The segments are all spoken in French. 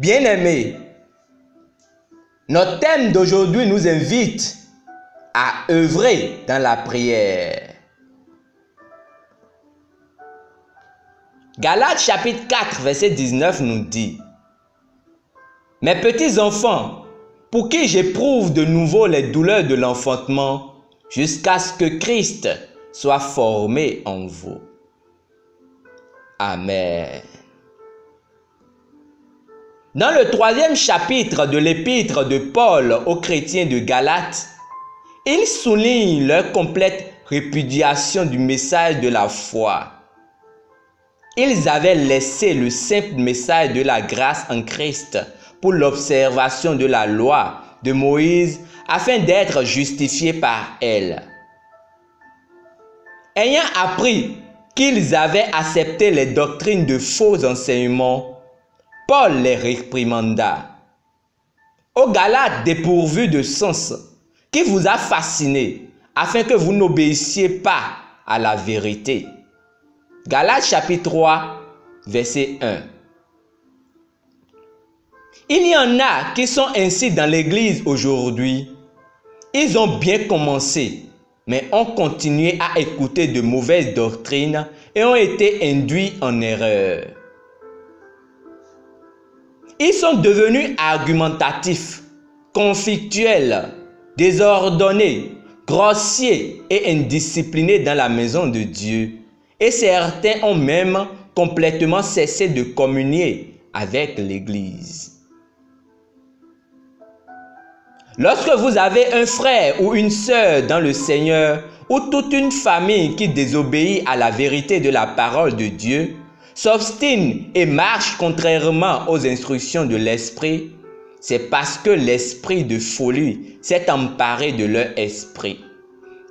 Bien-aimés, notre thème d'aujourd'hui nous invite à œuvrer dans la prière. Galates chapitre 4, verset 19 nous dit: « Mes petits enfants, pour qui j'éprouve de nouveau les douleurs de l'enfantement, jusqu'à ce que Christ soit formé en vous. » Amen. Dans le 3e chapitre de l'épître de Paul aux chrétiens de Galates, il souligne leur complète répudiation du message de la foi. Ils avaient laissé le simple message de la grâce en Christ pour l'observation de la loi de Moïse afin d'être justifiés par elle. Ayant appris qu'ils avaient accepté les doctrines de faux enseignements, Paul les réprimanda. Aux Galates dépourvus de sens, qui vous a fasciné, afin que vous n'obéissiez pas à la vérité. Galates chapitre 3, verset 1. Il y en a qui sont ainsi dans l'église aujourd'hui. Ils ont bien commencé, mais ont continué à écouter de mauvaises doctrines et ont été induits en erreur. Ils sont devenus argumentatifs, conflictuels, désordonnés, grossiers et indisciplinés dans la maison de Dieu. Et certains ont même complètement cessé de communier avec l'Église. Lorsque vous avez un frère ou une sœur dans le Seigneur, ou toute une famille qui désobéit à la vérité de la parole de Dieu, s'obstine et marche contrairement aux instructions de l'Esprit, c'est parce que l'esprit de folie s'est emparé de leur esprit.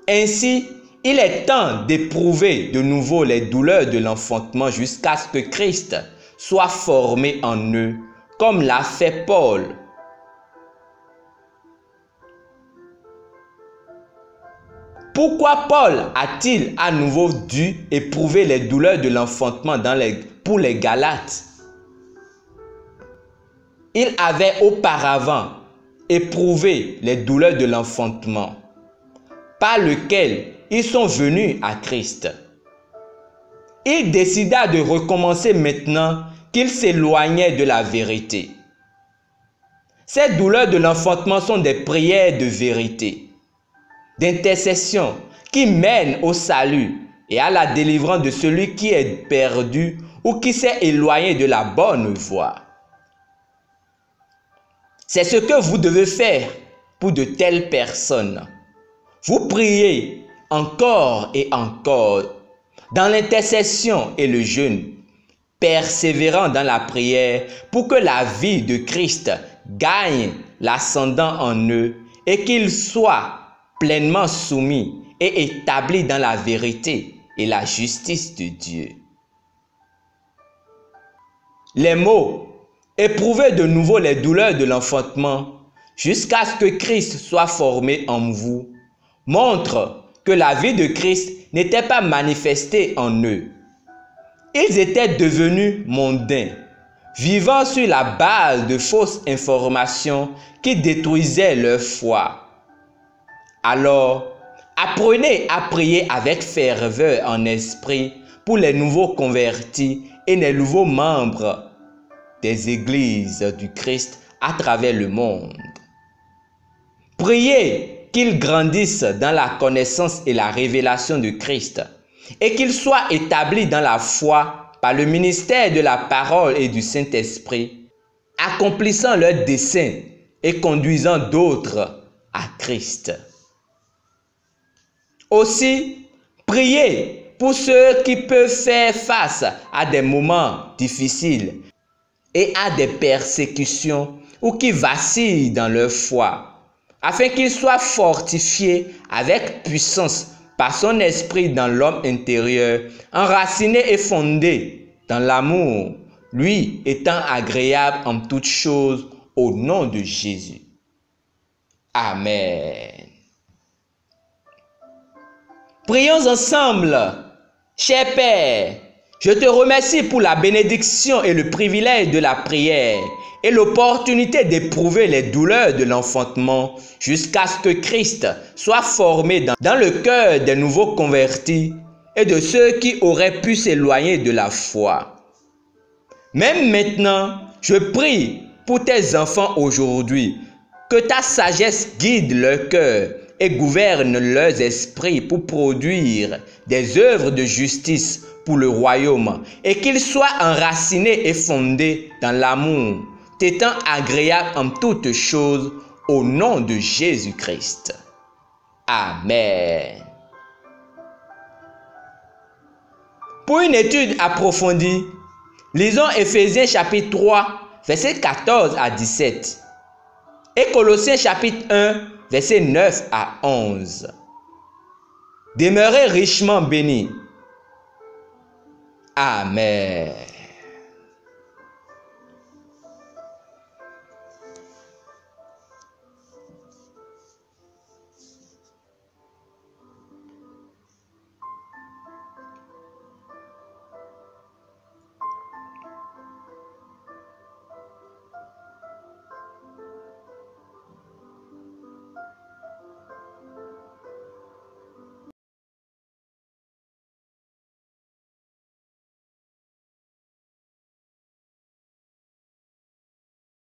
Ainsi, il est temps d'éprouver de nouveau les douleurs de l'enfantement jusqu'à ce que Christ soit formé en eux, comme l'a fait Paul. Pourquoi Paul a-t-il à nouveau dû éprouver les douleurs de l'enfantement pour les Galates? Il avait auparavant éprouvé les douleurs de l'enfantement, par lequel ils sont venus à Christ. Il décida de recommencer maintenant qu'il s'éloignait de la vérité. Ces douleurs de l'enfantement sont des prières de vérité, d'intercession qui mènent au salut et à la délivrance de celui qui est perdu ou qui s'est éloigné de la bonne voie. C'est ce que vous devez faire pour de telles personnes. Vous priez encore et encore dans l'intercession et le jeûne, persévérant dans la prière pour que la vie de Christ gagne l'ascendant en eux et qu'ils soient pleinement soumis et établis dans la vérité et la justice de Dieu. Les mots « éprouvez de nouveau les douleurs de l'enfantement jusqu'à ce que Christ soit formé en vous » montrent que la vie de Christ n'était pas manifestée en eux. Ils étaient devenus mondains, vivant sur la base de fausses informations qui détruisaient leur foi. Alors, apprenez à prier avec ferveur en esprit pour les nouveaux convertis et les nouveaux membres des églises du Christ à travers le monde. Priez qu'ils grandissent dans la connaissance et la révélation de Christ et qu'ils soient établis dans la foi par le ministère de la parole et du Saint-Esprit, accomplissant leurs desseins et conduisant d'autres à Christ. Aussi, priez pour ceux qui peuvent faire face à des moments difficiles et à des persécutions ou qui vacillent dans leur foi, afin qu'ils soient fortifiés avec puissance par son esprit dans l'homme intérieur, enracinés et fondés dans l'amour, lui étant agréable en toutes choses au nom de Jésus. Amen. Prions ensemble. Cher Père, Je te remercie pour la bénédiction et le privilège de la prière et l'opportunité d'éprouver les douleurs de l'enfantement jusqu'à ce que Christ soit formé dans le cœur des nouveaux convertis et de ceux qui auraient pu s'éloigner de la foi. Même maintenant, je prie pour tes enfants aujourd'hui, que ta sagesse guide leur cœur et gouverne leurs esprits pour produire des œuvres de justice pour le royaume et qu'ils soient enracinés et fondés dans l'amour, t'étant agréable en toutes choses au nom de Jésus-Christ. Amen. Pour une étude approfondie, lisons Éphésiens chapitre 3, versets 14 à 17 et Colossiens chapitre 1, versets 9 à 11. Demeurez richement bénis. Amen.